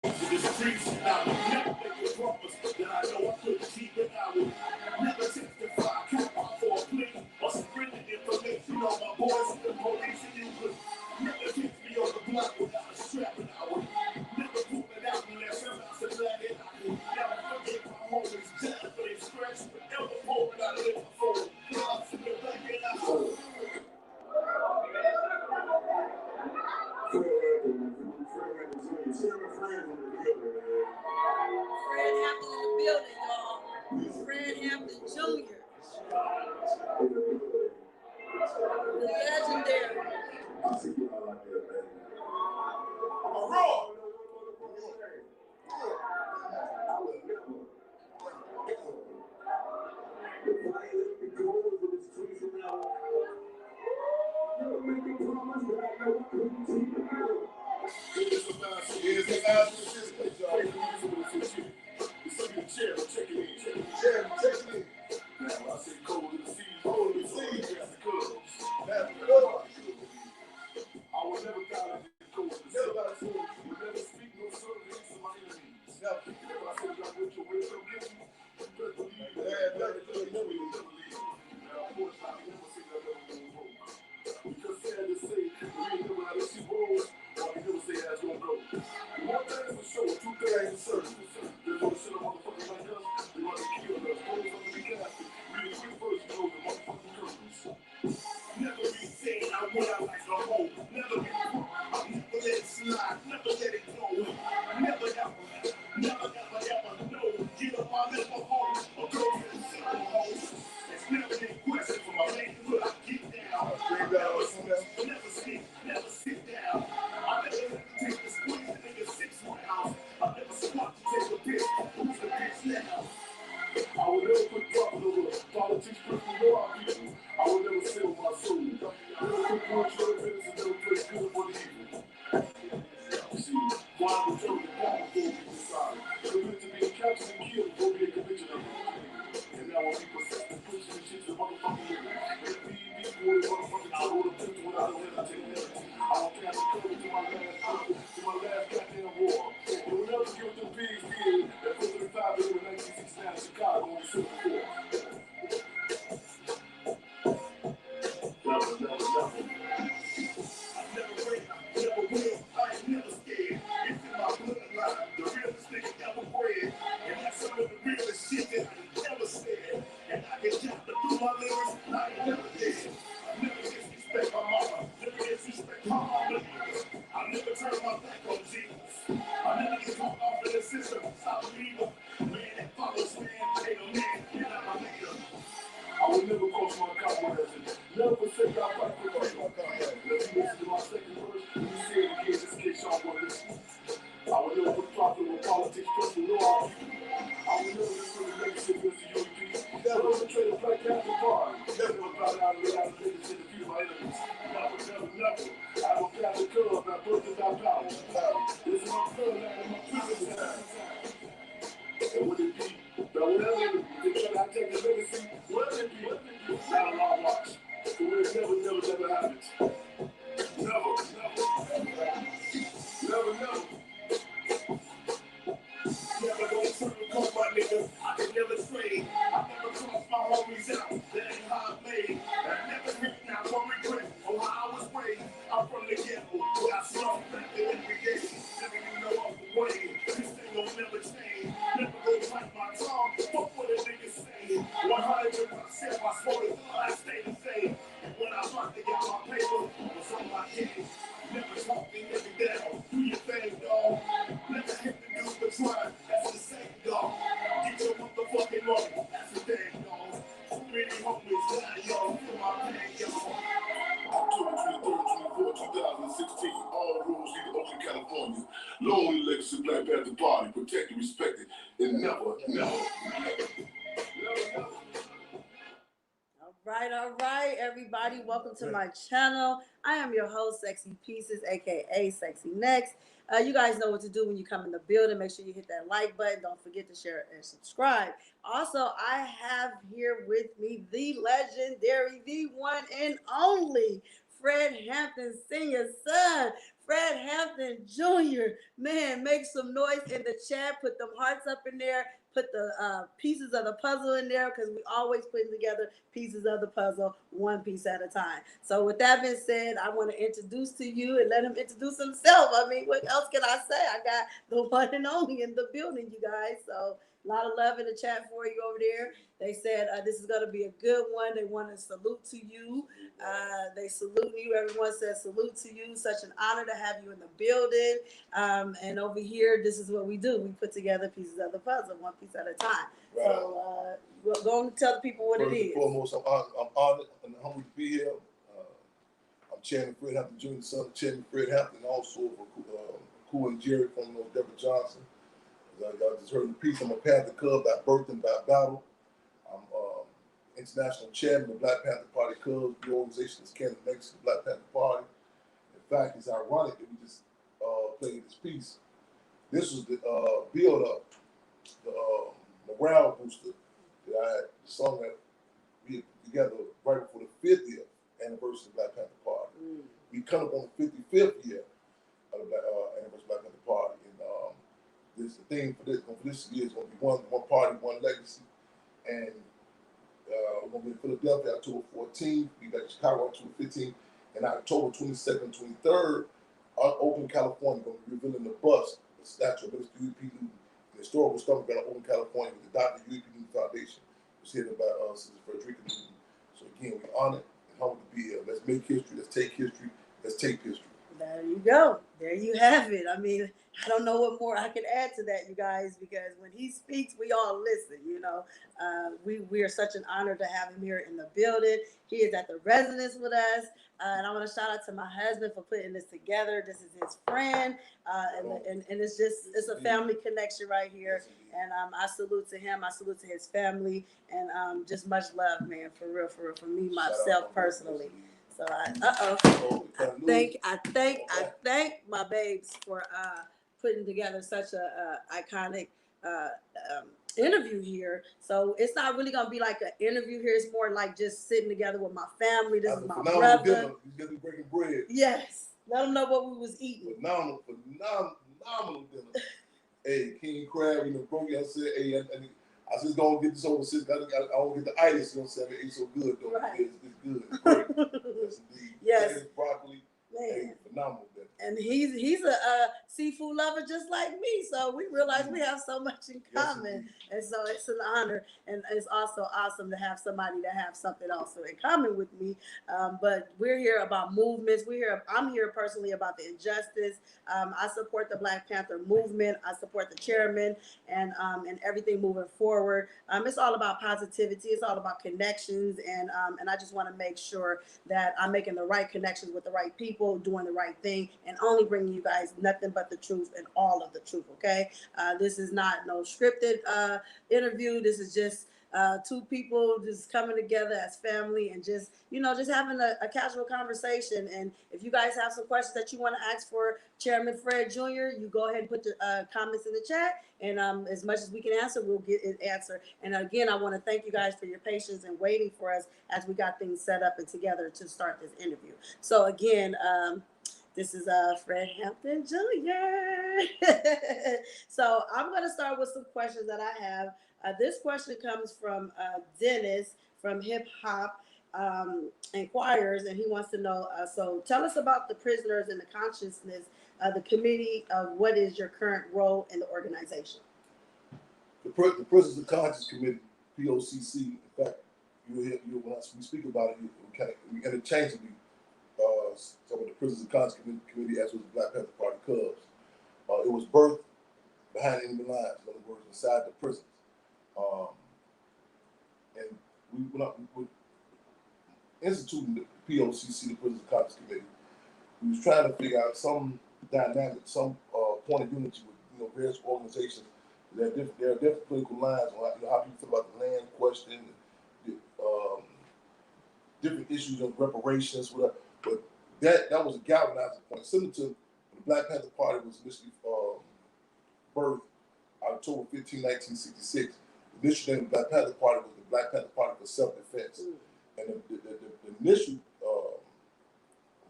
The streets, I would never make a promise that I know I couldn't keep it. I would never testify, come out for a plea, or surrender information on my boys and the police, and you could never catch me on the block without a strap, and I would never pull it out unless I'm out to let it. I could never forget my homies died, but they scratched forever for it. I live for it. Gloves in the back and I hold it. Chairman Fred in the building, man. Fred Hampton in the building, y'all. Fred Hampton Jr. The legendary. I see y'all out there, man. All right. I will never. If I ain't let go over the streets around, never make me promise that I know I couldn't keep it out. Here's the guys in the system, y'all. The chair, checking in. Chair, checking in. Now, I say cold in the sea, cold in the sea. That's the cubs. That's the cubs. I will never die like the cold in the sea. You will never speak no service to my enemies. Never. If I said I went your way, so get you. You better believe that. Yeah, never leave. Now, of course, I never say that I never go home. Because sad to say, we ain't never how this shit rolls. All we never say how it's gonna go. One thing for sure, two things for certain. They're gonna send a motherfucker like us. They're gonna kill us. Always gonna be casted. Read a quick verse, you know the motherfucking curtains. Never be saying I went out like a hoe. Never be crook. Never let it slide. Never let it go. Never ever know. Get up my level home or go to the single home. It's never any question for my lady. Will I get down? Never speak. Never sit down. I never hesitate to squeeze a nigga 6 rounds. I never squat to take a piss. Who's the bitch now? I will never put profit over politics, personal law people. I will never sell my soul. Never put one true evidence and never play good for the evil. See, why would tell the power before we decide? Commit to being captured and killed before being convicted. And now when people say the pushing the shit to motherfucking living. If PED boy motherfucking trouble to put without a hesitation. I will carry the cover to my last goddamn war. And we'll never give the pigs did that put the 5 in 1969 in Chicago on the Civil War. Never. I never break, never will, I ain't never scared. It's in my bloodline, the realest nigga ever bred. And that's some of the realest shit that I ain't never said. And I can jump through my lyrics, I ain't never dead. I never disrespect my mama, never disrespect my mama. I never turn my back on Jesus. I never get caught off in the system, stop believing. Man that follows man, ain't a man, and I'm a leader. I will never cross my comrades and never forsake our fight for my comrades. If you listen to my second verse, you say it again just in case y'all want to listen. I will never put profit on politics, personal law. I will never listen to the legacy of the UAP. Never betray the Black Panther Party. Never bow down and lay out the legacy and defeat my enemies. Never. I will pass the curve, my birth is our power. This is my bloodline and my prison time. And would it be that whatever they try to take the legacy, whatever it be, not a long watch. So we'll never have it. Never. Never gonna sugarcoat my nigga. I can never trade. I never cross my homies out. That ain't how I made. I never hit now, one regret on how I was raised. I'm from the ghetto, where I slump back in every day. Living in no other way. This thing gon' never change. Never gonna bite my tongue. Fuck what a nigga say. 100% I swore to God I stay the same. And when I tried to get my paper, I was on my game. Never talking, never down. Do your thing, dog. Never hit the dude for trying. That's the same, dog. Get your motherfucking money. That's the thing, dog. Too many homies die, y'all. Feel my pain, y'all. October 23rd, 2016. All rules in Oakland, California. Long legacy Black Panther Party. Protected, respected, and never. All right, everybody. Welcome to my channel. I am your host, Sexy Pieces, aka Sexy Next. You guys know what to do when you come in the building. Make sure you hit that like button. Don't forget to share and subscribe. Also, I have here with me the legendary, the one and only Fred Hampton Sr.'s son. Fred Hampton Jr. Man, make some noise in the chat. Put them hearts up in there. Put the pieces of the puzzle in there because we always putting together pieces of the puzzle one piece at a time. So with that being said, I want to introduce to you and let him introduce himself. I mean, what else can I say? I got the one and only in the building, you guys. So a lot of love in the chat for you over there. They said this is going to be a good one. They want to salute to you. They salute you. Everyone says salute to you. Such an honor to have you in the building. And over here, this is what we do. We put together pieces of the puzzle, one piece at a time. Right. So we're going to tell the people what it is. First and foremost, I'm honored and humbled to be here. I'm Chairman Fred Hampton Jr., son of Chairman Fred Hampton, also Cool and Jerry from Deborah Johnson. As y'all just heard in the piece, I'm a Panther Cub by birth and by battle. I'm international chairman of the Black Panther Party Cubs. The organization is canon next to the Black Panther Party. In fact, it's ironic that we just played this piece. This was the build up, the morale booster that I had sung that we had together right before the 50th anniversary of the Black Panther Party. We come up on the 55th year of the anniversary of the Black Panther Party. And the thing for this year is going to be one party, one legacy. And we're going to be in Philadelphia October 14th. We got Chicago October 15th. And October 22nd and 23rd, Oakland, California, going to be revealing the bust, the statue of Mr. U.P. Newton, the historical stuff about Oakland, California, with the Dr. U.P. Newton Foundation, was headed by Sister Frederica Newton. So again, we're honored and humbled to be here. Let's make history. Let's take history. Let's take history. There you go. There you have it. I mean, I don't know what more I can add to that, you guys, because when he speaks, we all listen, you know. We are such an honor to have him here in the building. He is at the residence with us. And I want to shout out to my husband for putting this together. This is his friend. And it's just, it's a family connection right here. And I salute to him. I salute to his family. And just much love, man, for real, for me, myself, personally. So I thank my babes for putting together such a iconic interview here. So it's not really gonna be like an interview here. It's more like just sitting together with my family. This is my brother. Dinner. You got to be breaking bread. Yes, let them know what we was eating. Phenomenal dinner. Hey, king crab, broke. I said, hey, I just gonna get this over. I don't get the itis. You know what I'm saying? It ain't so good though. Right. It's good. It's great. Yes, indeed. Yes. Broccoli. Hey, phenomenal. And he's a seafood lover just like me, so we realize we have so much in common, and so it's an honor, and it's also awesome to have somebody that have something also in common with me. But we're here about movements. I'm here personally about the injustice. I support the Black Panther movement. I support the chairman and everything moving forward. It's all about positivity. It's all about connections, and I just want to make sure that I'm making the right connections with the right people, doing the right thing, and only bringing you guys nothing but the truth and all of the truth, okay? This is not no scripted interview. This is just two people just coming together as family and just having a casual conversation. And if you guys have some questions that you want to ask for Chairman Fred Jr., you go ahead and put the comments in the chat, and as much as we can answer, we'll get an answer. And again, I want to thank you guys for your patience and waiting for us as we got things set up and together to start this interview. So again, this is Fred Hampton Jr. So I'm going to start with some questions that I have. This question comes from Dennis from Hip Hop Inquires, and he wants to know, so tell us about the prisoners and the consciousness of the committee of what is your current role in the organization? The Prisoners of Conscience Committee, POCC, in fact, when we speak about it, we interchangeably some of the Prisoners of Conscience Committee, as was the Black Panther Party Cubs. It was birthed behind enemy lines, in other words, inside the prisons. And we instituting the POCC, the Prisoners of Conscience Committee, we was trying to figure out some dynamic, some point of unity with various organizations. There are different political lines on how people feel about the land question, different issues of reparations, whatever. But that was a galvanizing point. Similar to the Black Panther Party was initially birthed October 15, 1966. The initial name of the Black Panther Party was the Black Panther Party for Self-Defense. And the initial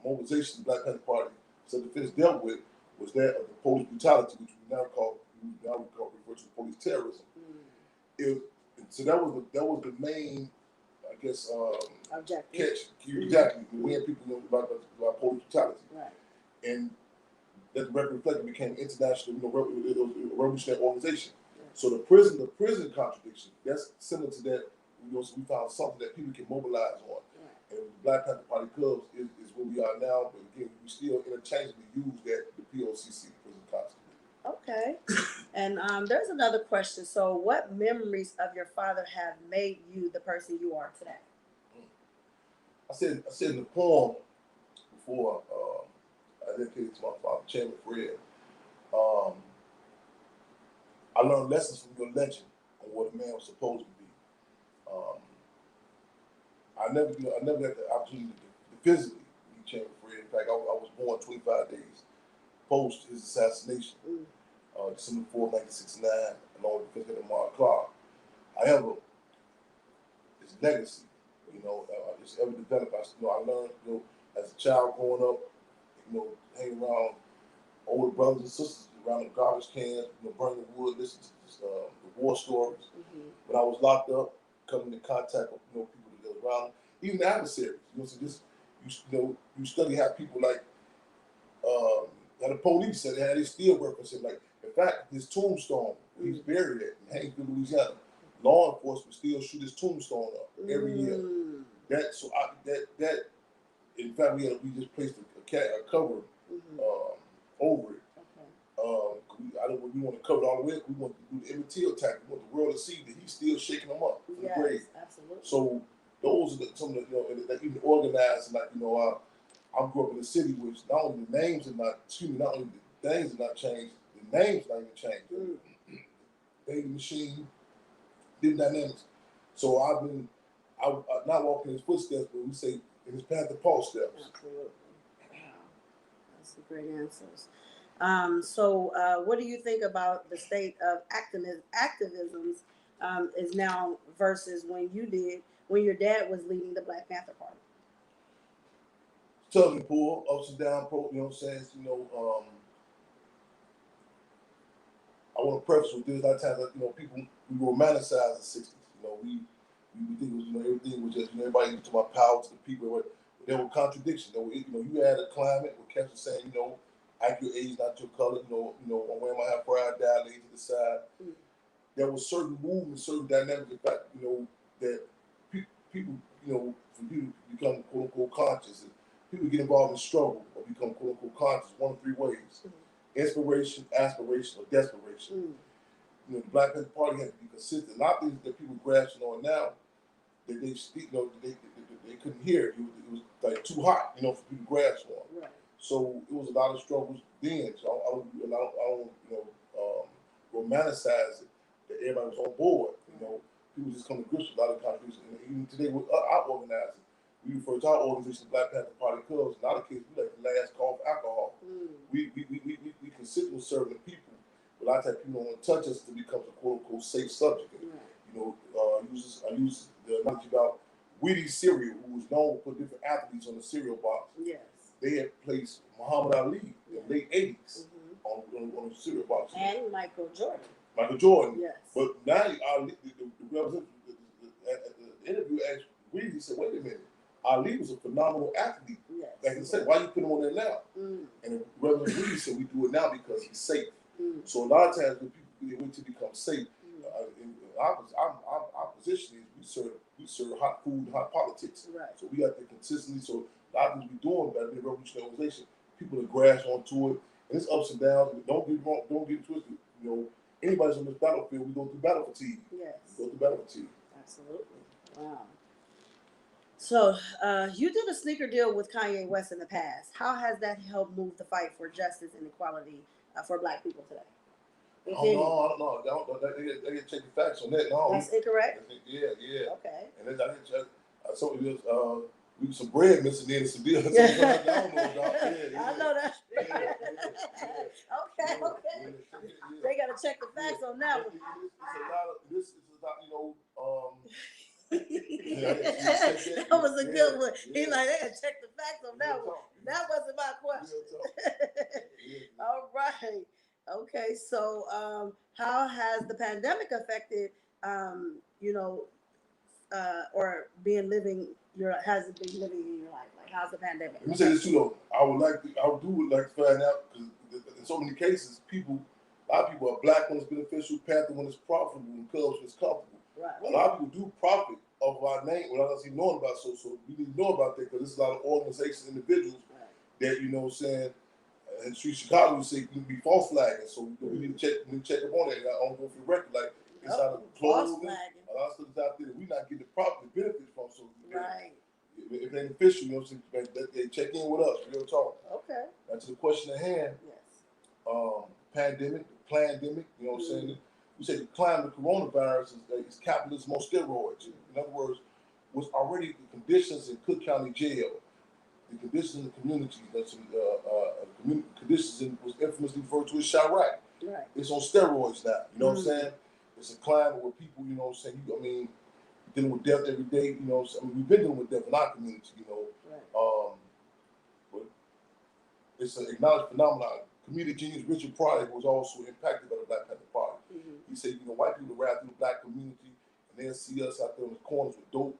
mobilization of the Black Panther Party self-defense dealt with was that of the police brutality, which we now refer to as police terrorism. So that was the main, I guess, objective catch. Exactly. When people know about police brutality. Right. And that record reflected became international, it was a revolutionary organization. So the prison contradiction, that's similar to that. So we found something that people can mobilize on. And the Black Panther Party clubs is where we are now, but again, we still interchangeably use that, the POCC, prison constantly. Okay. And there's another question. So what memories of your father have made you the person you are today? I said in the poem before, I dedicated to my father, Chairman Fred. I learned lessons from your legend on what a man was supposed to be. I never had the opportunity to physically meet Chairman Fred. In fact, I was born 25 days post his assassination, December 4, 1969, along with President Mark Clark. However, his legacy, it's ever developed. I learned, as a child growing up, hanging around older brothers and sisters around the garbage cans, burning wood, listening to the war stories. When I was locked up, coming in contact with people that was around, even the adversaries. So just you study how people like how the police said how they still work and said, like, in fact, his tombstone where he's buried at in Haynesville, Louisiana, law enforcement still shoot his tombstone up every year. That in fact we just placed a cover over it. We want to cover it all the way. We want to do the immaterial attack. We want the world to see that he's still shaking them up from the grave. Absolutely. So those are some of the that even organized, like I grew up in a city which not only the names are not, not only the things are not changed, the names not even changed. Daily machine, different dynamics. So I'm not walking in his footsteps, but we say in his Panther Paul steps. Absolutely. Wow. That's some great answers. So what do you think about the state of activism is now versus when your dad was leading the Black Panther Party? Tug and pull, ups and downs, you know what I'm saying? I want to preface with this. A lot of times, people, we romanticize the 60s. We think it was, everything was just, everybody talking about power to the people. But there were contradictions. You had a climate where cats were saying, act your age, not your color. I'm wearing my hair fried down, laid to the side. There was certain movements, certain dynamics. In fact, that people, for people to become quote unquote conscious, and people get involved in struggle or become quote unquote conscious one of three ways: inspiration, aspiration, or desperation. The Black Panther Party had to be consistent. A lot of things that people grasping on now that they speak, they couldn't hear. It was like too hot, for people to grasp on. Right. So it was a lot of struggles then. So I don't romanticize it that everybody was on board. People just come to grips with a lot of contributions. And even today with our organizing, we refer to our organization, Black Panther Party Clubs. In a lot of cases, we like the last call for alcohol. We consistently serving the people. A lot of times people don't want to touch us to become a quote unquote safe subject. I use the analogy about Wheaties cereal, who was known for different athletes on the cereal box. Yes. They had placed Muhammad Ali in the late 80s on the cereal box. And Michael Jordan. Yes. But now the interview asked Wheaties, he said, wait a minute, Ali was a phenomenal athlete. Yes. Like I said, why you put him on there now? And Reverend Wheaties said, we do it now because he's safe. So a lot of times when people wait to become safe, our position is we serve hot food and hot politics. Right. So we got to consistently. So a lot of things we're doing by the revolutionary organization, people that grasp onto it, and it's ups and downs. Don't get wrong, don't get twisted. Anybody's on this battlefield, we go through battle fatigue. Yes. We go through battle fatigue. Absolutely. Wow. So you did a sneaker deal with Kanye West in the past. How has that helped move the fight for justice and equality for Black people today? No. They get check the facts on that. No, that's incorrect. Yeah. Okay. And then I saw it was we some bread missing in some deals. I know that. Okay. They gotta check the facts on that one. This is a lot, that was a good one. He like, they gotta check the facts on that one. That wasn't my question. Okay, so how has the pandemic affected, you know, or being living has it been living in your life? Like, how's the pandemic? Let me say this too, though. I would like to find out, because in so many cases, a lot of people are black when it's beneficial, Panther when it's profitable, and Cubs when it's comfortable. Right. A lot of people do profit off of our name without us even knowing about it. So we need to know about that, because there's a lot of organizations, individuals that, you know what I'm saying, in Street Chicago, we say you can be false flagging. So we need to check up on that. And I don't go for the record, like it's out of clothing, a lot of stuff is out there that we're not getting the profit benefits from. So if it ain't official, you know what I'm saying, they check in with us, real talk. Okay. Now to the question at hand, pandemic, plandemic, you know what I'm saying? We say the climate of coronavirus is capitalism on steroids. In other words, was already the conditions in Cook County Jail, the conditions in the community, conditions was infamously referred to as Chirac. Right. It's on steroids now. You know what I'm saying? It's a climate where people, you know what I'm saying, dealing with death every day, you know. I mean, we've been dealing with death in our community, you know. Right. But it's an acknowledged phenomenon. Comedic genius Richard Pryor was also impacted by the Black Panther Party. He said, you know, white people ride through the black community and they'll see us out there in the corners with dope,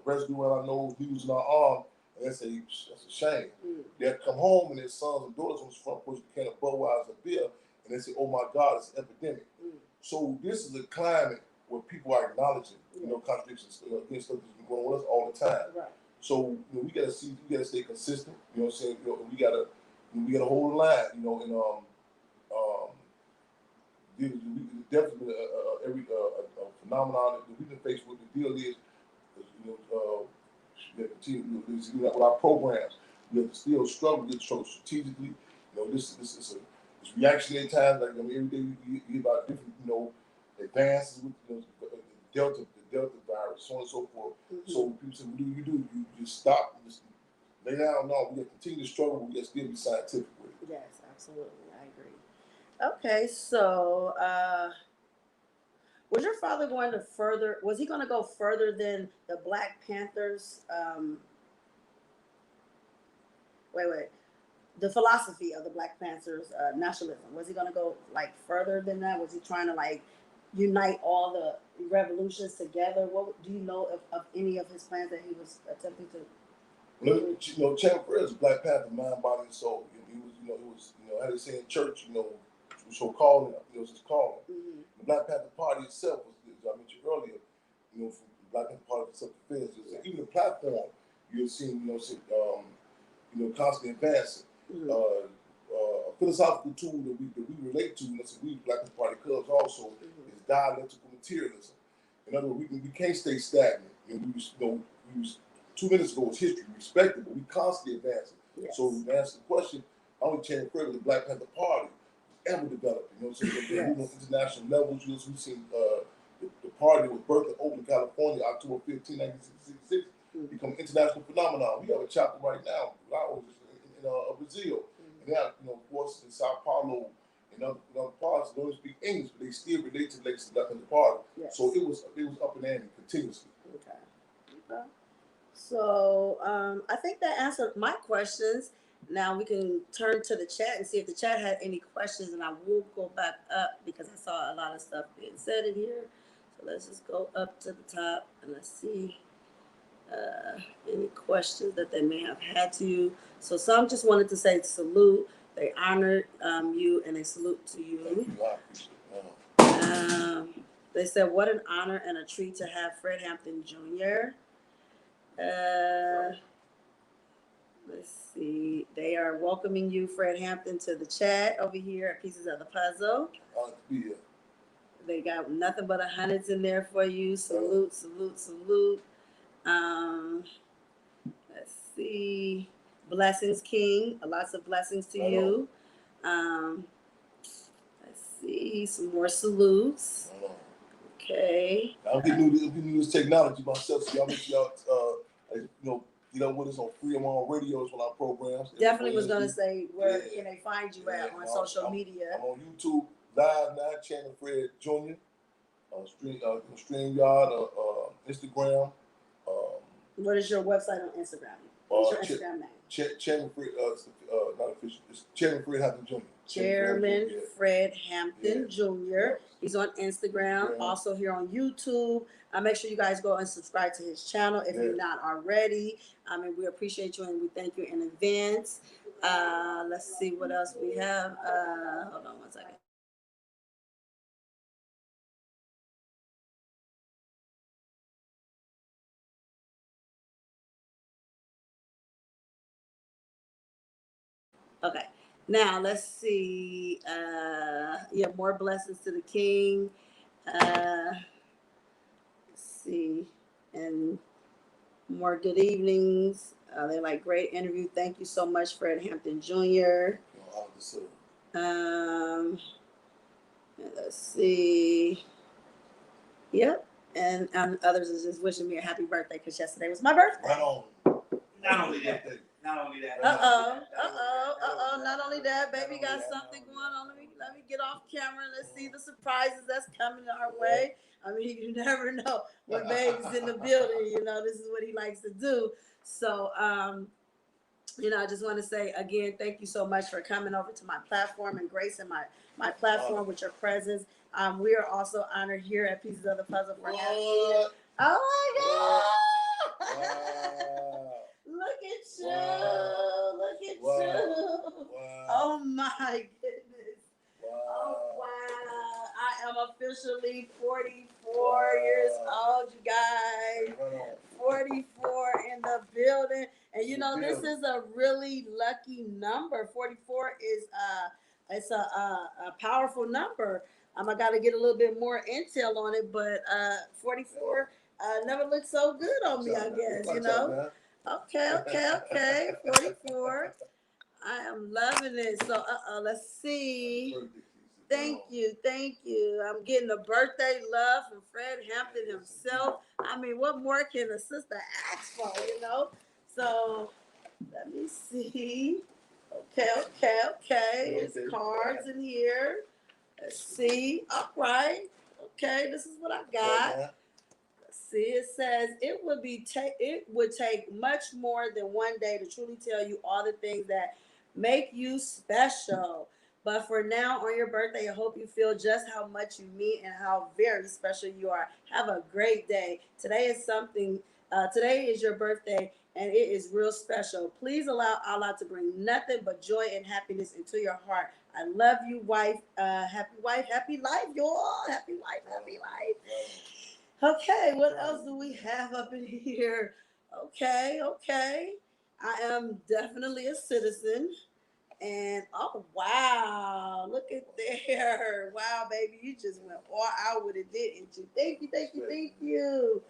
residue on our nose, needles in our arm, and they say, that's a shame. They'll come home and their sons and daughters on the front porch with a can of Budweiser beer, and they say, oh my God, it's an epidemic. So this is a climate where people are acknowledging, you know, contradictions against stuff that's been going on with us all the time. Right. So, you know, we gotta stay consistent. You know what I'm saying? You know, we gotta hold the line. You know, and definitely been a phenomenon that we've been faced with. The deal is, you know, we have to continue with our programs. We have to still struggle strategically. You know, this is it's reactionary times. Like, I mean, every day we hear about different, you know, advances with, you know, the Delta virus, so on and so forth. So people say, what do? You just stop, just lay down. No, we got to continue to struggle, but we got to still be scientific with it. Yes, absolutely. I agree. Okay, so was your father going to was he going to go further than the Black Panthers? The philosophy of the Black Panthers, nationalism. Was he going to go like further than that? Was he trying to like unite all the revolutions together? What do you know of any of his plans that he was attempting to? Well, you know, Chairman Fred is a Black Panther, mind, body, and soul. He was, how they say in church, you know, so calling, you know, it's his calling. The Black Panther Party itself was, as I mentioned earlier, you know, from the Black Panther Party for self-defense. Even the platform you're seeing, you know, constantly advancing. A philosophical tool that we relate to, and that's we Black Panther Party Cubs also, is dialectical materialism. In other words, we can't stay stagnant. You know, we was 2 minutes ago was history, we respect it, but we constantly advancing. Yes. So to answer the question, only Chairman Fred of the Black Panther Party ever developed. You know, so on international levels. You know, so we've seen the party was birthed in Oakland, California, October 15, 1966, become an international phenomenon. We have a chapter right now in Brazil, and now, you know, of course, in Sao Paulo and other parts, they don't speak English, but they still relate to the legacy of the Black Panther Party. Yes. So it was up and ante continuously. Okay. So I think that answered my questions. Now we can turn to the chat and see if the chat had any questions, and I will go back up because I saw a lot of stuff being said in here. So let's just go up to the top and let's see any questions that they may have had to you. So some just wanted to say salute. They honored you and they salute to you. They said, what an honor and a treat to have Fred Hampton Jr. Let's see. They are welcoming you, Fred Hampton, to the chat over here at Pieces of the Puzzle. Yeah. They got nothing but hundreds in there for you. Salute, salute, salute. Let's see. Blessings, King. Lots of blessings to you. Let's see. Some more salutes. Okay. I'm getting new this technology myself, so y'all make sure y'all, get up with us on Freedom on Radios on our programs. Definitely was going to say, where can they find you at on social media? I'm on YouTube live now, Chairman Fred Jr. StreamYard, Instagram. What is your website on Instagram? What's your Instagram name? Chairman Fred, not official. It's Chairman Fred Hampton Jr. Chairman Fred Hampton Jr. He's on Instagram, also here on YouTube. Make sure you guys go and subscribe to his channel if you're not already. And we appreciate you and we thank you in advance. Let's see what else we have. Hold on one second. Okay, now let's see. More blessings to the King. Let's see, and more good evenings. They're like, great interview. Thank you so much, Fred Hampton Jr. Let's see. Yep, and others is just wishing me a happy birthday because yesterday was my birthday. Right on. Not only that. Not only that. Not only that, baby got something going on. Let me get off camera. Let's see the surprises that's coming our way. I mean, you never know when baby's in the building. You know, this is what he likes to do. So, you know, I just want to say again, thank you so much for coming over to my platform and gracing my platform with your presence. We are also honored here at Pieces of the Puzzle for having you. Oh my God! Wow. Look at you! Wow. Look at Wow. you! Wow. Oh my goodness! Wow. Oh wow! I am officially 44 years old, you guys. 44 in the building, and you know this is a really lucky number. 44 is it's a powerful number. I got to get a little bit more intel on it, but 44 never looked so good on me. I guess you know. Okay. 44. I am loving it. So let's see. Thank you. I'm getting a birthday love from Fred Hampton himself. I mean, what more can a sister ask for, you know? So let me see. Okay. There's cards in here. Let's see. All right. Okay, this is what I got. See, it says it would take much more than one day to truly tell you all the things that make you special. But for now, on your birthday, I hope you feel just how much you mean and how very special you are. Have a great day. Today is your birthday, and it is real special. Please allow Allah to bring nothing but joy and happiness into your heart. I love you, wife. Happy life, y'all. Happy life. Okay, what else do we have up in here? Okay. I am definitely a citizen. And oh wow, look at there. Wow, baby, you just went all out with it, didn't you? Thank you.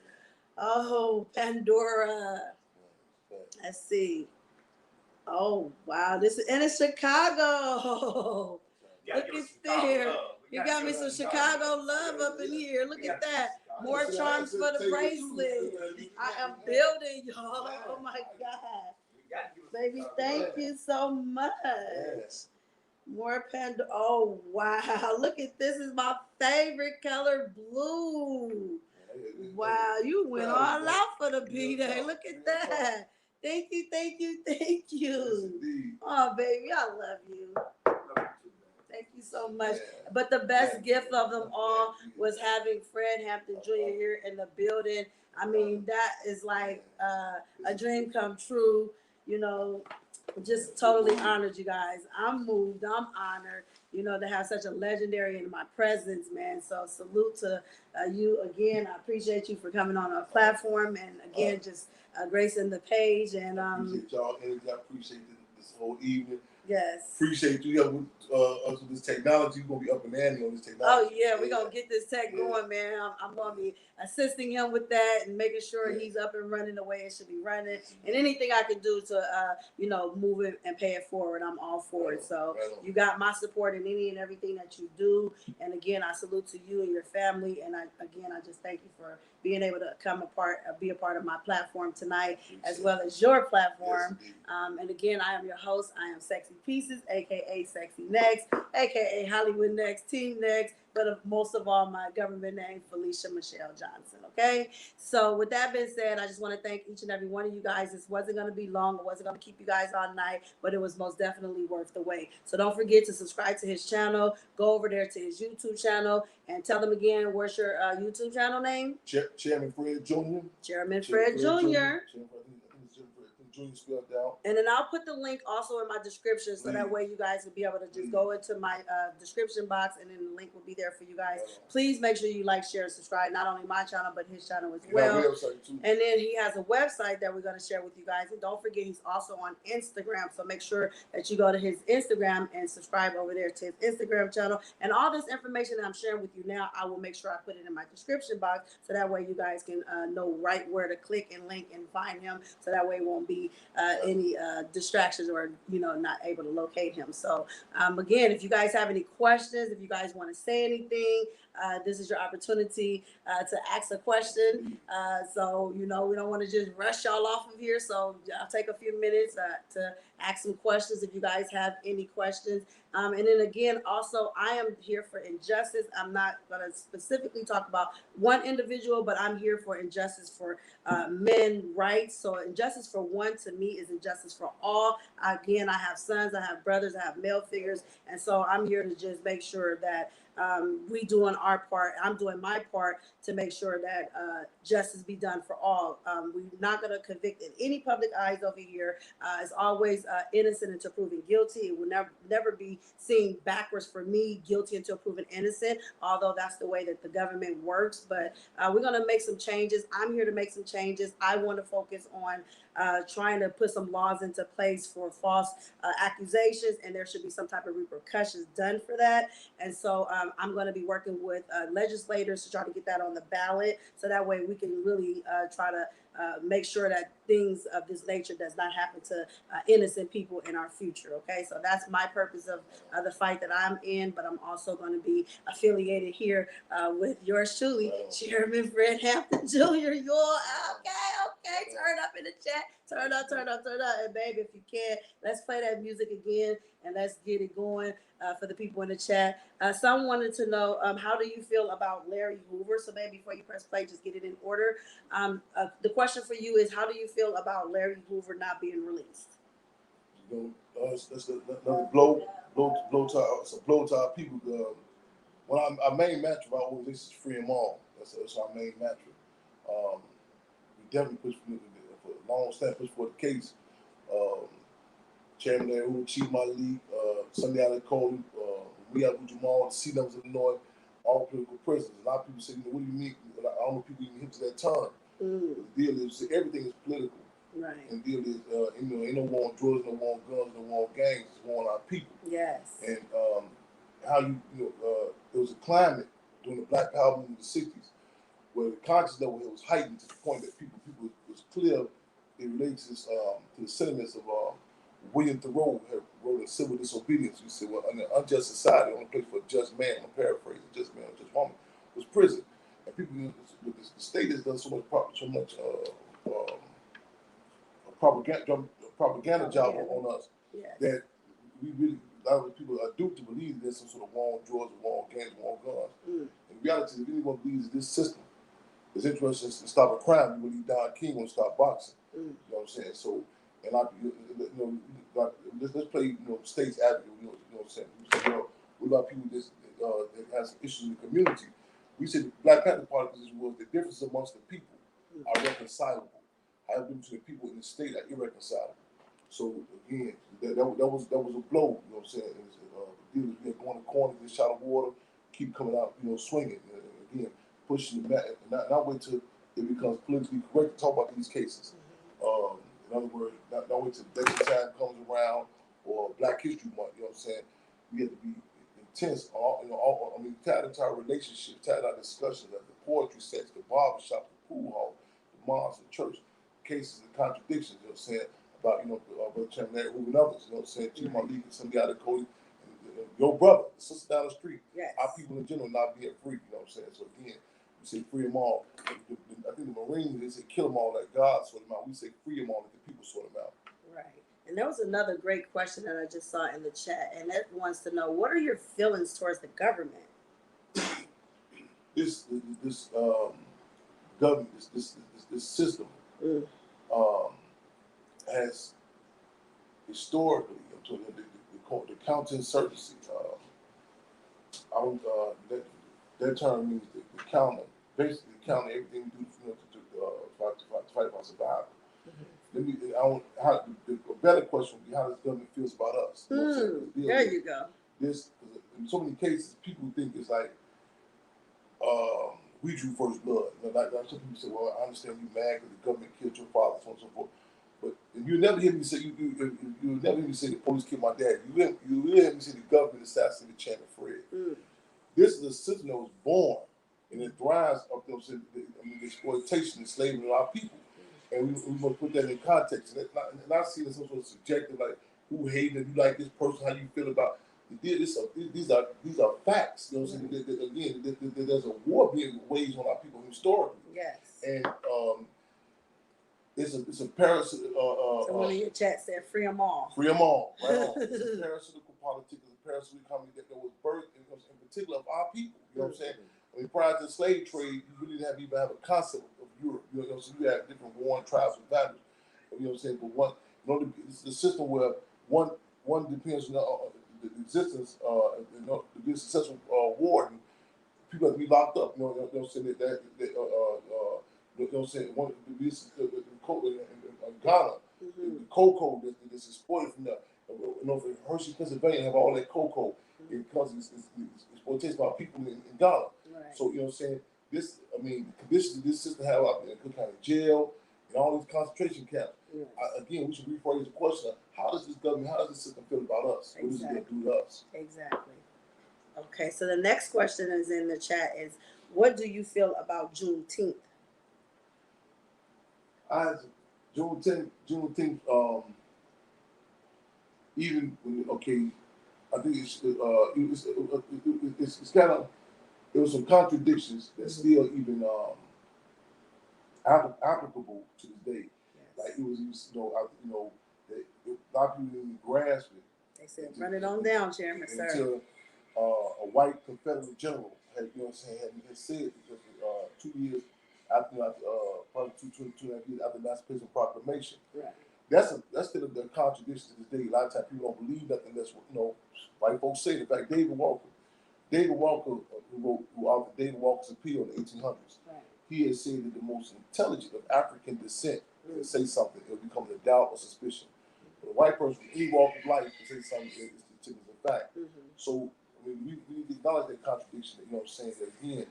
Oh, Pandora. Let's see. Oh wow, this is and it's Chicago. Look at there. You got me some Chicago love up in here. Look at that. More charms for the bracelet. I am building, y'all. Oh my God. Baby, thank you so much. More Pandora. Oh wow. Look at this. Is my favorite color, blue. Wow, you went all out for the B-Day. Look at that. Thank you. Oh, baby, I love you. Thank you so much. But the best gift of them all was having Fred Hampton Jr. here in the building. I mean, that is like a dream come true. You know, just totally honored, you guys. I'm moved. I'm honored, you know, to have such a legendary in my presence, man. So salute to you again. I appreciate you for coming on our platform and again, just gracing the page. And appreciate y'all energy. I appreciate this whole evening. Yes. Appreciate you helping us with this technology. We're going to be up and ante on this technology. Oh, yeah. We're going to get this tech going, man. I'm going to be assisting him with that and making sure he's up and running the way it should be running. And anything I can do to, you know, move it and pay it forward, I'm all for it. So you got my support in any and everything that you do. And again, I salute to you and your family. And I just thank you for being able to be a part of my platform tonight, as well as your platform. And again, I am your host. I am Sexy Pieces, aka Sexy Next, aka Hollywood Next, Team Next, but most of all, my government name, Felicia Michelle Johnson. Okay. So with that being said, I just want to thank each and every one of you guys. This wasn't going to be long. It wasn't going to keep you guys all night, but it was most definitely worth the wait. So don't forget to subscribe to his channel. Go over there to his YouTube channel and tell them again, what's your YouTube channel name? Chairman Fred Jr. Chairman Fred Jr. Jr. spelled out. And then I'll put the link also in my description, so that way you guys will be able to just go into my description box, and then the link will be there for you guys. Please make sure you like, share, and subscribe, not only my channel, but his channel as well. And then he has a website that we're going to share with you guys. And don't forget, he's also on Instagram. So make sure that you go to his Instagram and subscribe over there to his Instagram channel. And all this information that I'm sharing with you now, I will make sure I put it in my description box, so that way you guys can know right where to click and link and find him. So that way it won't be any distractions, or not able to locate him. So again, if you guys have any questions, if you guys want to say anything, this is your opportunity to ask a question. So we don't want to just rush y'all off of here. So I'll take a few minutes to ask some questions if you guys have any questions. And then again, also, I am here for injustice. I'm not going to specifically talk about one individual, but I'm here for injustice for men rights. So injustice for one, to me, is injustice for all. Again, I have sons, I have brothers, I have male figures. And so I'm here to just make sure that we doing our part. I'm doing my part to make sure that justice be done for all. We're not going to convict in any public eyes over here. It's always innocent until proven guilty. It will never be seen backwards for me, guilty until proven innocent, although that's the way that the government works. But we're going to make some changes. I'm here to make some changes. I want to focus on trying to put some laws into place for false accusations, and there should be some type of repercussions done for that. And so I'm going to be working with legislators to try to get that on the ballot, so that way we can really try to make sure that things of this nature does not happen to innocent people in our future. Okay, so that's my purpose of the fight that I'm in, but I'm also going to be affiliated here with yours truly, Chairman Fred Hampton Jr. You're okay. Turn up in the chat. Turn up. And baby, if you can, let's play that music again and let's get it going for the people in the chat. Some wanted to know, how do you feel about Larry Hoover? So maybe before you press play, just get it in order. The question for you is, how do you feel about Larry Hoover not being released? That's another blow to our people. Our main mantra of our organization is free them all. That's our main mantra. We definitely push for a long stand, push for the case. Chairman Larry Hoover, Chief Malik, Sunday Allen Cole, Riyadh Jamal, the C-levels of the North, all political prisoners. A lot of people say, what do you mean? I don't know if people even hit to that term. The deal is, everything is political. Right. And the deal is, ain't no war on drugs, no war on guns, no war on gangs. It's war on our people. Yes. And how there was a climate during the Black Power movement in the 60s where the conscious level was heightened to the point that people was clear in relation to the sentiments of William Thoreau had wrote in Civil Disobedience. He said, well, in an unjust society, the only place for a just man, I'm paraphrasing, a just man, a just woman, was prison. And people, the state has done so much propaganda job on us that we really, a lot of people are duped to believe there's some sort of war on drugs, war on gangs, war on guns. In reality, if anyone believes this system is interested in stop a crime, we believe Don King will stop boxing. You know what I'm saying? So, and let's play, state's advocate. You know what I'm saying? We say, what about people that has issues in the community? We said the Black Panther Party position was the difference amongst the people are reconcilable. However, between the people in the state are irreconcilable. So again, that was a blow. You know what I'm saying? The deal is we had going to corner, get a shot of water, keep coming out, swinging. And again, pushing the back, and not wait till it becomes politically correct to talk about these cases. In other words, not wait till the next time comes around or Black History Month. You know what I'm saying? We have to be intense. Tied into our relationships, tied our discussions at the poetry sets, the barbershop, the pool hall, the mosque, the church, cases and contradictions. You know what I'm saying? About Chairman Larry Hoover and others. You know what I'm saying? Chief Malik and some guy that Cody, your brother, the sister down the street. Yes. Our people in general not being free. You know what I'm saying? So again, we say free them all. I think the Marines, they say kill them all, let God sort them out. We say free them all, let the people sort them out. Right. And there was another great question that I just saw in the chat, and that wants to know, what are your feelings towards the government? This government, this system um, has historically, I'm talking the counterinsurgency. I don't, that term means the counter, basically counter everything we do to fight for survival. Let me, the better question would be, how does government feels about us? You know what I'm saying? There you go. This, in so many cases, people think it's like we drew first blood. You know, like some people say, well, I understand you mad because the government killed your father, so on and so forth. But you never hear me say you never hear me say the police killed my dad. You will hear me say the government assassinated Chairman Fred. This is a system that was born and it thrives of the exploitation and slavery of our people. And we must put that in context. And not see it as some sort of subjective, like who hated him, you like this person, how you feel about these are facts. You know what I'm saying? Again, there's a war being waged on our people historically. Yes. And it's a parasite. Someone in your chat said, "Free them all." Free them all, right on. It's a parasitical politics, it's a parasitical economy that was birthed in particular of our people. You know what I'm saying? I mean, prior to the slave trade, you really didn't even have a concept of Europe. You know, so you had different warring tribes and values. You know what I'm saying? But one, it's the system where one depends on the existence. To be a successful war, people have to be locked up. You know what I'm saying? You know what I'm saying? One in Ghana, the cocoa that's exported from there. You know, for Hershey, Pennsylvania, have all that cocoa because it's exploitation by people in Ghana. Right. So, you know what I'm saying? This, I mean, the conditions this system have out there in Cook County Jail and all these concentration camps. Yes. Again, we should rephrase the question: how does this government, how does this system feel about us? What does it do to us? Exactly. Okay, so the next question is in the chat is, what do you feel about Juneteenth? Juneteenth, even when, okay, I think it's kind of, there was some contradictions that still even applicable to this day. Yes. Like it was, a lot of people didn't grasp it. They said, run it on down, Chairman, sir. Until a white Confederate general had, you know what I'm saying, had said, because 2 years after, probably two and a half years after the Emancipation Proclamation. Right. That's still a contradiction to this day. A lot of times people don't believe nothing unless, white folks say it. In fact, David Walker, who authored David Walker's Appeal in the 1800s, right, he has said that the most intelligent of African descent can say something, it'll become a doubt or suspicion. But a white person from any walk of life can say something is a fact. So I mean, we need to acknowledge that contradiction. You know what I'm saying? That again,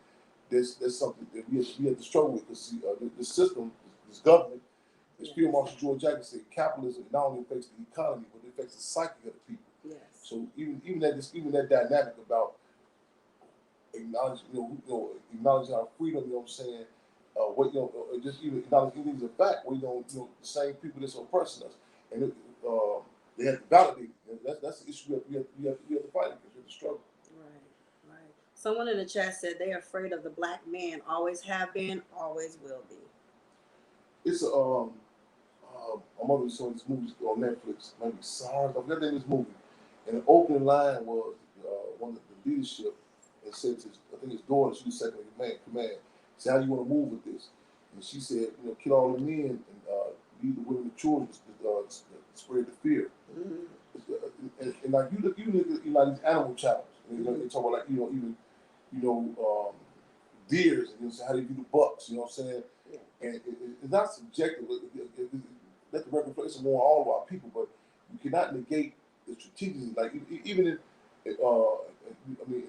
there's something that we have to struggle with, because the system, this government, as Field Marshal George Jackson said, capitalism not only affects the economy, but it affects the psyche of the people. Yes. So even that dynamic about acknowledging our freedom, you know what I'm saying? Just even acknowledging things a fact, where the same people that's oppressing us, and they have to validate it. That's the issue we have to fight against. We have to struggle. Right. Someone in the chat said they're afraid of the black man. Always have been, always will be. It's my mother saw this movie on Netflix, maybe SARS. I forgot the name of this movie. And the opening line was one of the leadership, and said to I think his daughter, she was second in command, said, "How do you want to move with this?" And she said, "Kill all the men and leave the women and children to spread the fear." And like you look like these animal channels. They talk about, like, even deers, and how they do the bucks. You know what I'm saying? Yeah. And it's not subjective. Let the record reflect more on all of our people, but you cannot negate the strategy. Like even in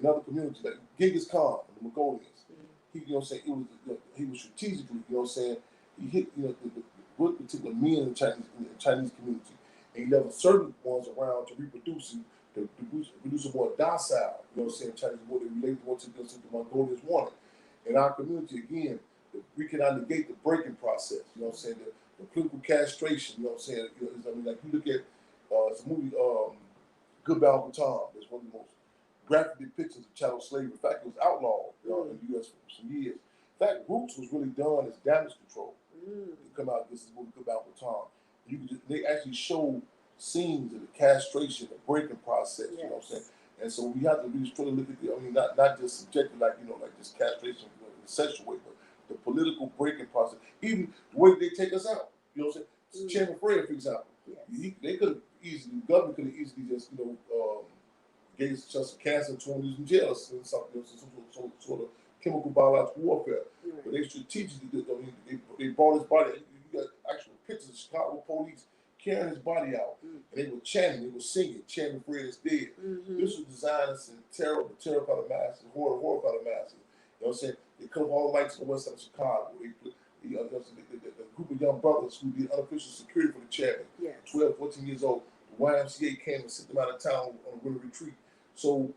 other communities, like Genghis Khan and the Mongolians, he, he was strategically, he hit with particular men in the Chinese community, and he left certain ones around to reproduce and to produce a more docile, Chinese more that related more to the Mongolians wanted. In our community, again, we cannot negate the breaking process, the political castration, like you look at it's a movie, Goodbye Uncle Tom, that's one of the most graphic depictions of chattel slavery. In fact, it was outlawed in the U.S. for some years. In fact, Roots was really done as damage control to come out against this movie, Goodbye Uncle Tom. They actually showed scenes of the castration, the breaking process. Yes. You know what I'm saying? And so we have to really try to look at the, I mean, not just subjective, like, like just castration in a sexual way, but the political breaking process, even the way they take us out. You know what I'm saying? Mm. Chairman Fred, for example, they could have easily, the government could have easily just, gave just cancer to him, in jail, or something, some sort of chemical biological warfare. Right. But they strategically did. I mean, they brought his body. You got actual pictures of Chicago police carrying his body out, and they were chanting, they were singing, "Chairman Fred is dead." This was designed to send terror by the masses, horror by the masses. You know what I'm saying? They cut off all the lights on the west side of Chicago. The group of young brothers who did unofficial security for the chairman, 12, 14 years old, the YMCA came and sent them out of town on a winter retreat. So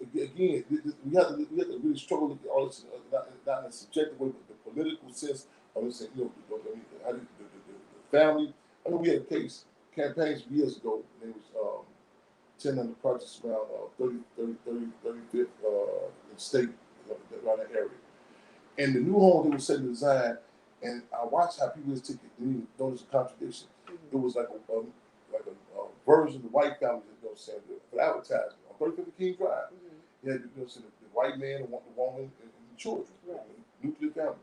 again, we have to really struggle with all this, not in a subjective way, but the political sense of this. The family. I mean, we had a case campaigns years ago. And it was 10 under projects around 35th state, around that area. And the new home they were setting design, and I watched how people just took it. Didn't even notice the contradiction. It was like a version of the white family, you know what I'm saying, for advertising on 35th King Drive. You had the white man, the woman, and the children, the nuclear family.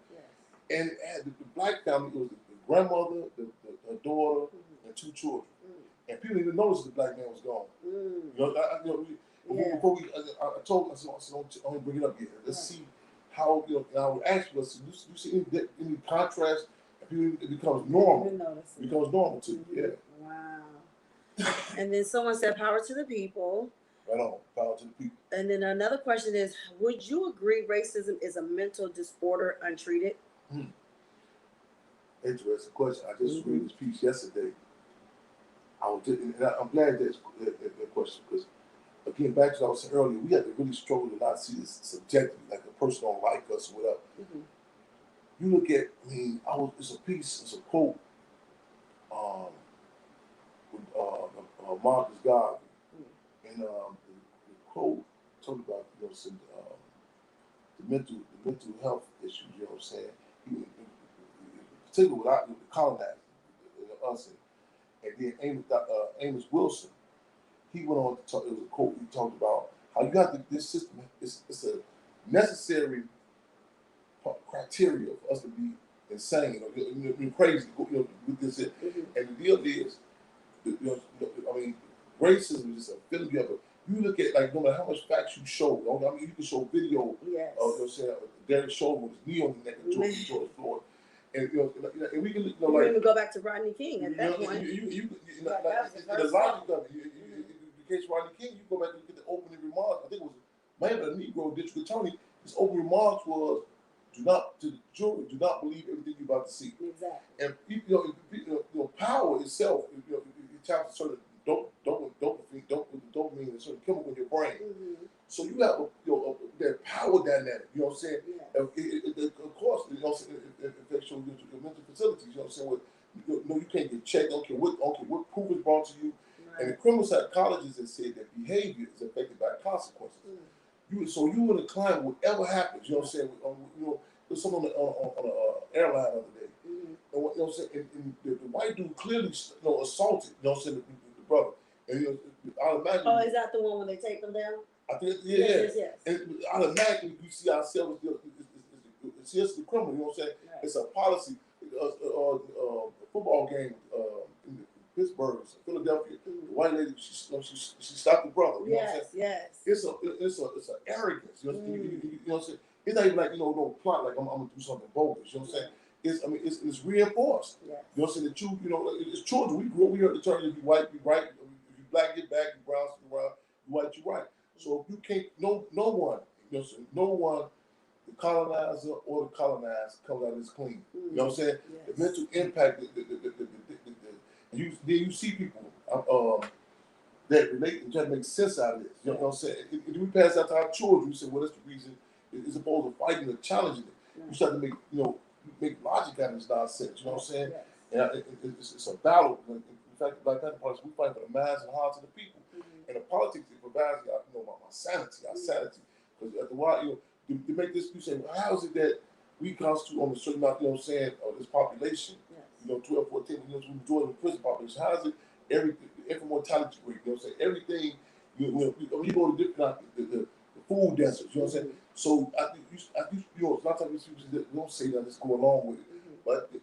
And the black family, it was the grandmother, the daughter, and 2 children. And people didn't even notice the black man was gone. Before I told, I said, I want to bring it up here. Let's see how, and I would ask you, you see any contrast? It becomes normal. It becomes normal to you. Yeah. Wow. And then someone said, "Power to the people." Right on. Power to the people. And then another question is, would you agree racism is a mental disorder untreated? Interesting question. I just read this piece yesterday. I'm glad that's that question, because again, back to what I was saying earlier, we have to really struggle to not see this subjectively, like a person don't like us or whatever. You look at, it's a piece, it's a quote with Marcus Garvey, and the quote talked about the mental health issues. You know what I'm saying? Particularly with the colonizers, us, and then Amos Wilson. He went on to talk. It was a quote. He talked about how you have to. This system it's a necessary criteria for us to be insane or crazy. With this, and the deal is, racism is just a feeling you have. You look at, like, no matter how much facts you show. You can show video of Derek Chauvin with his knee on the neck of George Floyd. And and we can we can even go back to Rodney King at that point. The logic of it. In case Rodney King, you go back and look at the opening remarks. I think it was Miami, the Negro district attorney. His opening remarks was, to the jury, do not believe everything you're about to see. Exactly. And power itself, it taps a certain dopamine, a certain chemical in your brain. So you have that power dynamic. You know what I'm saying? Of course, it affects your mental facilities. You know what I'm saying? You can't get checked. Okay, what proof is brought to you? And the criminal psychologists have said that behavior is affected by consequences. So you in a climate, whatever happens, you know what I'm saying? There's someone on an airline the other day. And you know what I'm saying? And the white dude clearly assaulted, you know what I'm saying, the brother. And automatically. Oh, is that the one when they take them down? I think, Yes. And automatically we see ourselves it's just the criminal, you know what I'm saying? It's a policy. A football game in Pittsburgh, Philadelphia. The white lady, she stopped the brother. You know what I'm saying? It's an arrogance. You know what I'm saying? It's not even like no plot like I'm gonna do something bogus. You know what I'm saying? It's reinforced. You know what I'm saying? That it's children. We grew up. We heard the term: if you white, be right. If you black, get back. You brown, stick around. You white, you right. So if you can't, no one. You know what I'm saying? No one. The colonizer or the colonized comes out as clean. You know what I'm saying? The mental impact. You see people that relate and try to make sense out of this. You know what I'm saying? If we pass that to our children, we say, well, that's the reason. As opposed to fighting or challenging it, you start to make logic out of this nonsense. You know what I'm saying? And it's a battle. In fact, the Black Panther Party, we fight for the minds and hearts of the people. And the politics, it provides my sanity, our sanity. Because after a while, to make this, you say, well, how is it that we constitute on a certain amount, you know what I'm saying, of this population, 12, 14, we enjoy the prison population. How is it infant mortality rate. You know what I'm saying? Everything. You go to different the food deserts. You know what I'm saying? So I think you know, a lot of times people don't say that, just go along with it, but you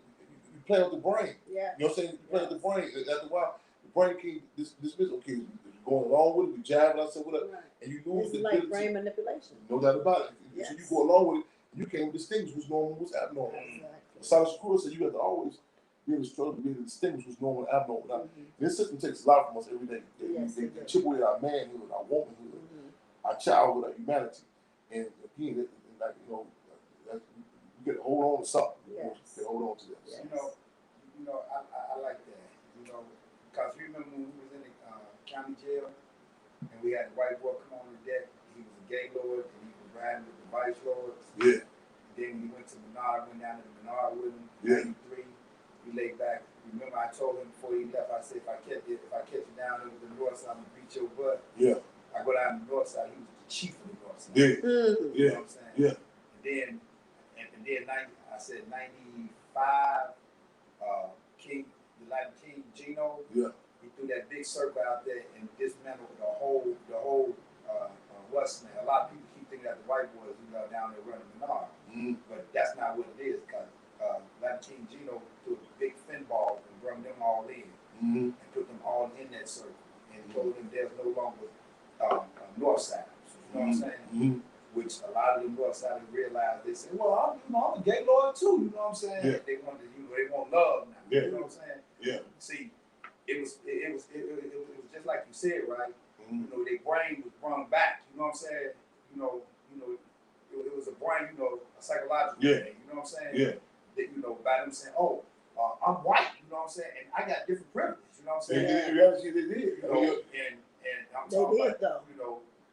play with the brain. Yeah. You know what I'm saying? You play with the brain. After a while, the brain can dismiss. Okay, you're going along with it, we jabbing ourselves with it, and you lose It's the like ability. brain manipulation. No doubt about it. Yes. So you go along with it, you can't distinguish what's normal and what's abnormal. Exactly. Silas Shakur said you have to always be able to struggle to be able to distinguish what's normal and abnormal. Now, this system takes a lot from us every day. They chip away at our manhood, our womanhood, our childhood, our humanity. And again, like, you know, you get to hold on to something. Yes. You hold on to this. Yes. You know, I like that. You know, because you remember when we was in the county jail and we had the white boy come on the deck. He was a gay lord and he was riding with the vice lords. Yeah. Then when he went to Menard, went down to Menard with him. Yeah. 93. We laid back. Remember, I told him before he left. I said, if I catch you down over the north side, I'm gonna beat your butt. Yeah. I go down to the north side. He was the chief of the north side. Yeah. You know what I'm saying? Yeah. And then I said 95. The Latin King Gino. Yeah. He threw that big circle out there and dismantled the whole West man. A lot of people keep thinking that the white boys, down there running Menard. But that's not what it is, because Latin King Gino threw a big fin ball and brought them all in and put them all in that circle and told them there's no longer North Side. You know what I'm saying? Which a lot of the North Side realized. They said, well, I'm a gay lord too. You know what I'm saying? Yeah. They wanted, they want love now. Yeah. You know what I'm saying? Yeah. See, it was just like you said, right? You know, their brain was brought back. You know what I'm saying? You know, it was a brain, a psychological thing. You know what I'm saying? Yeah. That, by them saying, oh, I'm white. You know what I'm saying? And I got different privileges. You know what I'm saying? In reality, they did. And I'm talking about,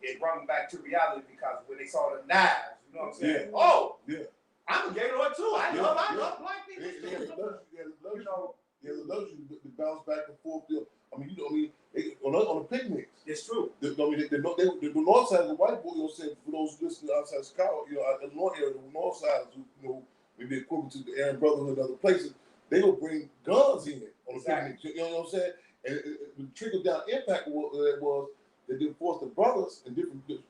it brought them back to reality, because when they saw the knives, you know what I'm saying? Yeah. Oh, yeah. I'm a gay lord too. I love black people too. They love you to bounce back and forth. I mean, on the picnics. It's true. The north side of the white boy, for those listening outside Chicago, the north area, the north side, maybe equivalent to the Aryan Brotherhood and other places, they will bring guns in on the picnic. You know what I'm saying? And the trickle down impact was that they forced the brothers and different the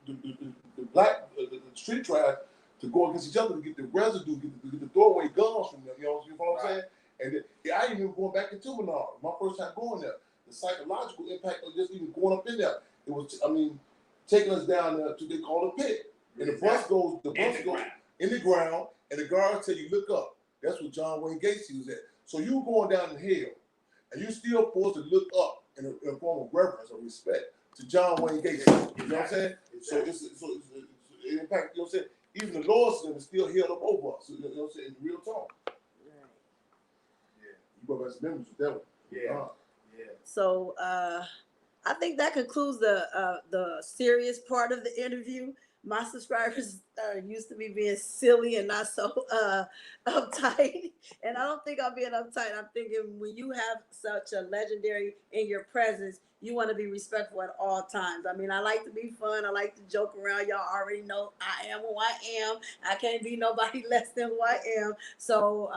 black the street tribes to go against each other to get the residue, get the doorway guns from them. You know what I'm saying? And I even going back into Menard, my first time going there. The psychological impact of just even going up in there, it was, taking us down there to they call a pit. And the bus goes in the ground, and the guards tell you, look up. That's what John Wayne Gacy was at. So you going down in hell, and you still forced to look up in a form of reverence or respect to John Wayne Gacy. You know what I'm saying? So it's it impact, you know what I'm saying? Even the Lord system is still held up over us. You know what I'm saying? In real talk. You go back to memories with that one. Yeah. So I think that concludes the serious part of the interview. My subscribers used to be being silly and not so uptight, and I don't think I'm being uptight. I'm thinking when you have such a legendary in your presence, you want to be respectful at all times. I mean, I like to be fun. I like to joke around. Y'all already know I am who I am. I can't be nobody less than who I am. So,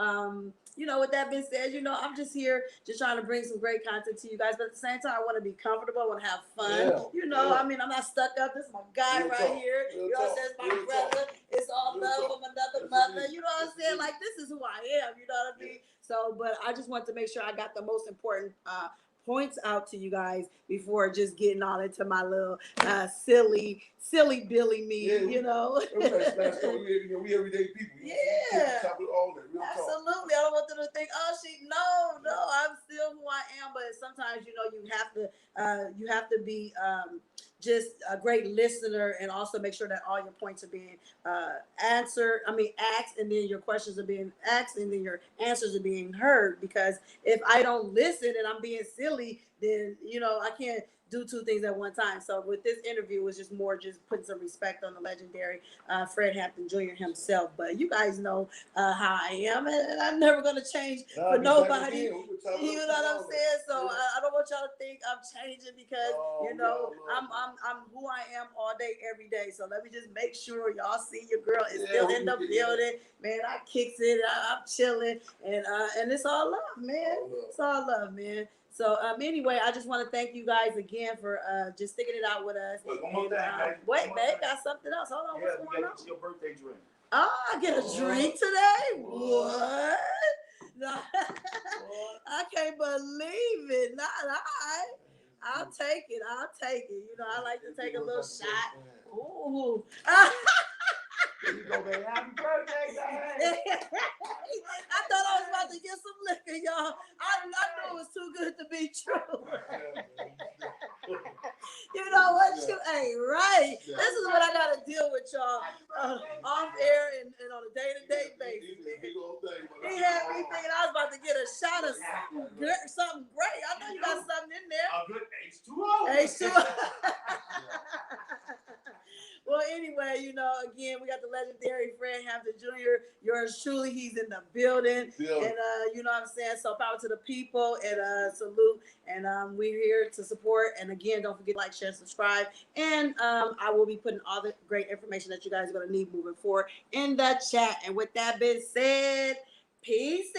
with that being said, I'm just here just trying to bring some great content to you guys. But at the same time, I want to be comfortable. I want to have fun. I mean, I'm not stuck up. This is my guy here. You know what I'm saying? It's my brother. It's all love from another mother. You know what I'm saying? Like, this is who I am. You know what I mean? So, but I just want to make sure I got the most important points out to you guys before just getting all into my little silly Billy me, we everyday people. Yeah. All that, absolutely. I don't want them to think, no, I'm still who I am. But sometimes, you have to be just a great listener and also make sure that all your points are being asked, and then your questions are being asked, and then your answers are being heard. Because if I don't listen and I'm being silly, then, I can't do two things at one time. So with this interview, it was just more just putting some respect on the legendary Fred Hampton Jr. himself. But you guys know how I am, and I'm never going to change for nobody. You know what I'm saying? So I don't want y'all to think I'm changing because, I'm who I am all day, every day. So let me just make sure y'all see your girl is still in the building. Man, I kicks it. I'm chilling. And it's all love, man. It's all love, man. So anyway, I just want to thank you guys again for just sticking it out with us. Wait, one more thing, wait, babe, got something else. Hold on, what's going on? Your birthday drink. Oh, I get a drink today? What? No, I can't believe it. Not I. I'll take it. I'll take it. You know, I like to take a little shot. Ooh. Here you go, baby. Happy birthday, baby. I thought I was about to get some liquor, y'all. I knew it was too good to be true. You know what? You ain't right. This is what I got to deal with, y'all, off air and on a day-to-day basis. He had me thinking I was about to get a shot of something great. I know you got something in there. A good H2O. H2O. Well, anyway, you know, again, we got the legendary Fred Hampton Jr. Yours truly, he's in the building. And, you know what I'm saying? So power to the people and salute. And we're here to support. And again, don't forget to like, share, subscribe. And I will be putting all the great information that you guys are going to need moving forward in the chat. And with that being said, peace.